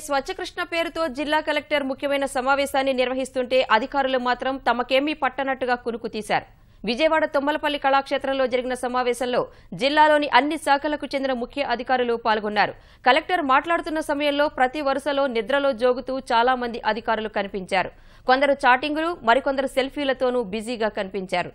స్వచ్ఛ కృష్ణ పేరుతో జిల్లా కలెక్టర్ ముఖ్యమైన సమావేశాన్ని నిర్వహిస్తుంటే అధికారులు మాత్రం తమకేమీ పట్టనట్టుగా కునుకు తీశారు. విజయవాడ తొమ్మలపల్లి కళాక్షేత్రంలో జరిగిన సమావేశంలో జిల్లాలోని అన్ని శాఖలకు చెందిన ముఖ్య అధికారులు పాల్గొన్నారు. కలెక్టర్ మాట్లాడుతున్న సమయంలో ప్రతి వరుసలో నిద్రలో జోగుతూ చాలా మంది అధికారులు కనిపించారు. కొందరు చాటింగులు, మరికొందరు సెల్ఫీలతోనూ బిజీగా కనిపించారు.